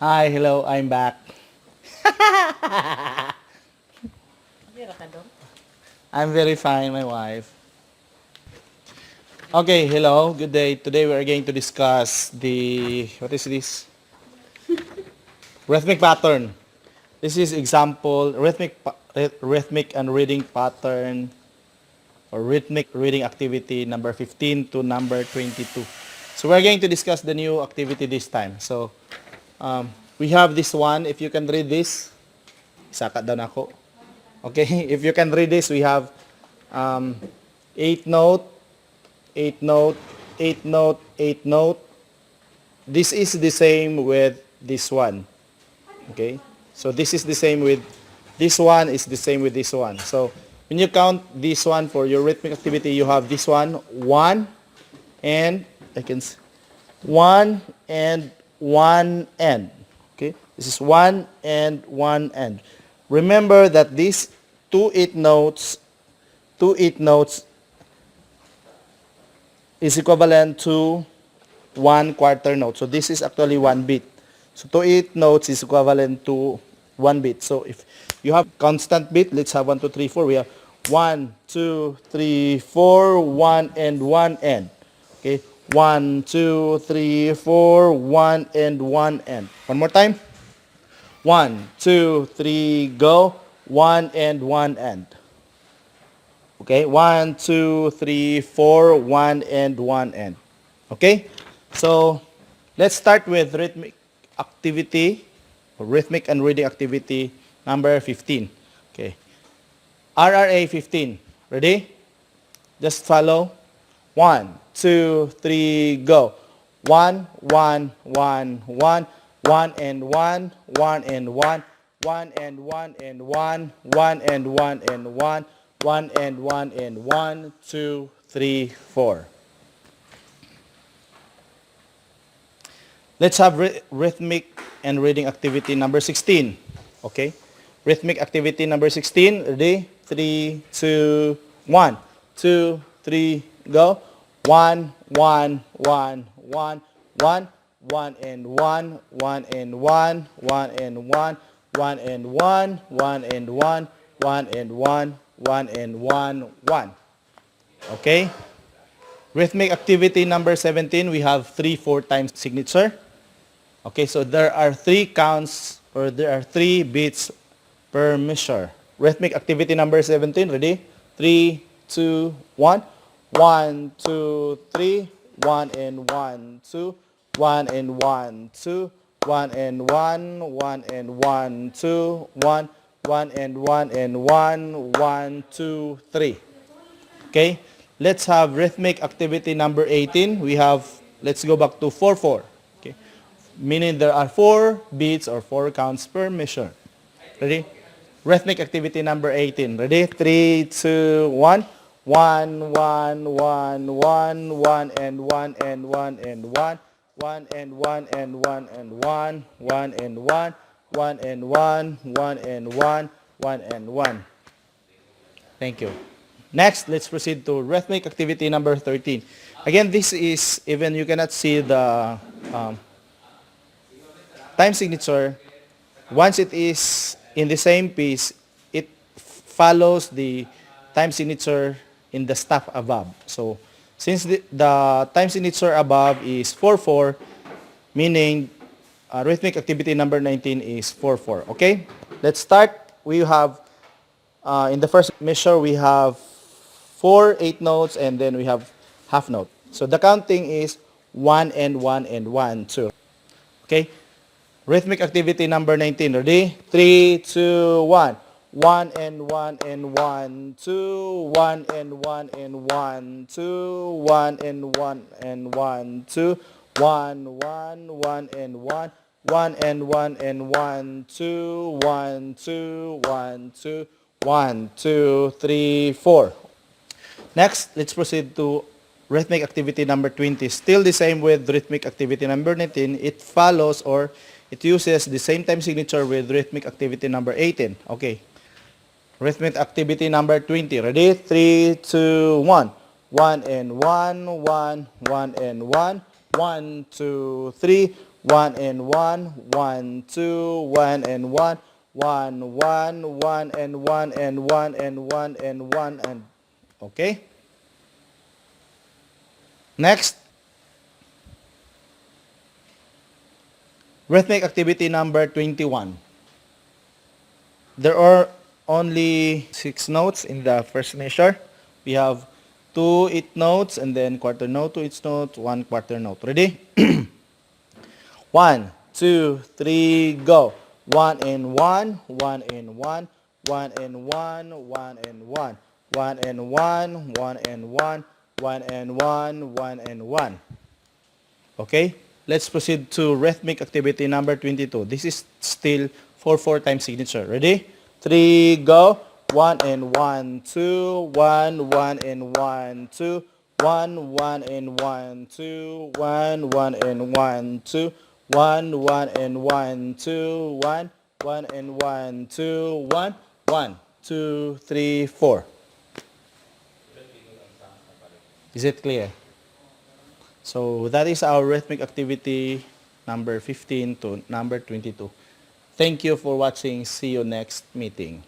Hi, hello, I'm back. I'm very fine, my wife. Okay, hello, good day. Today we are going to discuss what is this? Rhythmic pattern. This is example, rhythmic and reading pattern or rhythmic reading activity number 15 to number 22. So we're going to discuss the new activity this time. So we have this one. If you can read this, sakat daw nako. Okay, if you can read this, we have 8 note, 8 note, 8 note, 8 note. This is the same with this one. Okay, so this is the same with this one is the same with this one. So when you count this one for your rhythmic activity, you have this one, 1 and 1 and 1 end. Okay, this is 1 and 1 end. Remember that these two 8 notes is equivalent to 1 quarter note. So this is actually 1 beat. So 8 notes is equivalent to 1 beat. So if you have constant beat, let's have 1, 2, 3, 4. We have 1, 2, 3, 4, 1 and 1 end. Okay, 1, 2, 3, 4, 1 and 1 end. One more time. 1, 2, 3, go. 1 and 1 end. Okay, 1, 2, 3, 4, 1 and 1 end. Okay, so let's start with rhythmic activity, or rhythmic and reading activity number 15. Okay, RAA 15. Ready? Just follow. 1, 2, 3, go. 1, 1, 1, 1, 1 and 1, 1 and 1, 1 and 1 and 1, 1 and 1 and 1, 1 and 1 and 1, 2, 3, 4. Let's have rhythmic and reading activity number 16. Okay? Rhythmic activity number 16. Ready? 3, 2, 1. 2, 3, go. 1, 1, 1, 1, 1, 1 and 1, 1 and 1, 1 and 1, 1 and 1, 1 and 1, 1 and 1, 1 and 1, 1. Okay? Rhythmic activity number 17, we have 3 4 times signature. Okay, so there are 3 counts or there are 3 beats per measure. Rhythmic activity number 17, ready? 3, 2, 1. 1, 2, 3, 1 and 1, 2, 1 and 1, 2, 1 and 1, 1 and 1, 2, 1, 1 and 1 and 1, 1, 2, 3. Okay, let's have rhythmic activity number 18. We have, let's go back to 4, 4. Okay, meaning there are 4 beats or 4 counts per measure. Ready? Rhythmic activity number 18. Ready? 3, 2, 1. 1, 1, 1, 1, 1 and 1 and 1 and 1, 1 and 1 and 1 and 1, 1 and 1, 1 and 1, 1 and 1, 1 and 1. Thank you. Next, let's proceed to rhythmic activity number 13. Again, this is, even you cannot see the time signature, once it is in the same piece, it follows the time signature in the staff above. So, since the time signature above is 4-4, meaning rhythmic activity number 19 is 4-4. Okay? Let's start. We have, in the first measure, we have 4 8 notes, and then we have half note. So, the counting is 1 and 1 and 1, 2. Okay? Rhythmic activity number 19. Ready? 3, 2, 1. 1 and 1 and 1, 2, 1 and 1 and 1, 2, 1 and 1 and 1, 2, 1, 1, 1 and 1, 1 and 1 and 1, 2, 1, 2, 1, 2, 1, 2, 3, 4. Next, let's proceed to rhythmic activity number 20. Still the same with rhythmic activity number 19. It follows or it uses the same time signature with rhythmic activity number 18. Okay. Rhythmic activity number 20. Ready? 3, 2, 1. 1 and 1, 1, 1 and 1, 1, 2, 3, 1 and 1, 1, 2, 1 and 1, 1, 1, 1 and 1 and 1 and 1 and 1 and okay? Next, rhythmic activity number 21. There are only 6 notes in the first measure. We have 2 eighth notes and then quarter note, 2 eighth note, 1 quarter note. Ready? 1, 2, 3, go. 1 and 1, 1 and 1, 1 and 1, 1 and 1, 1 and 1, 1 and 1, 1 and 1, 1 and 1. Okay? Let's proceed to rhythmic activity number 22. This is still 4/4 time signature. Ready? 3, go. 1 and 1, 2, 1, 1 and 1, 2, 1, 1 and 1, 2, 1, 1 and 1, 2, 1, 1 and 1, 2, 1, 1 and 1, 2, 1, 1, 2, 3, 4. Is it clear? So that is our rhythmic activity number 15 to number 22. Thank you for watching. See you next meeting.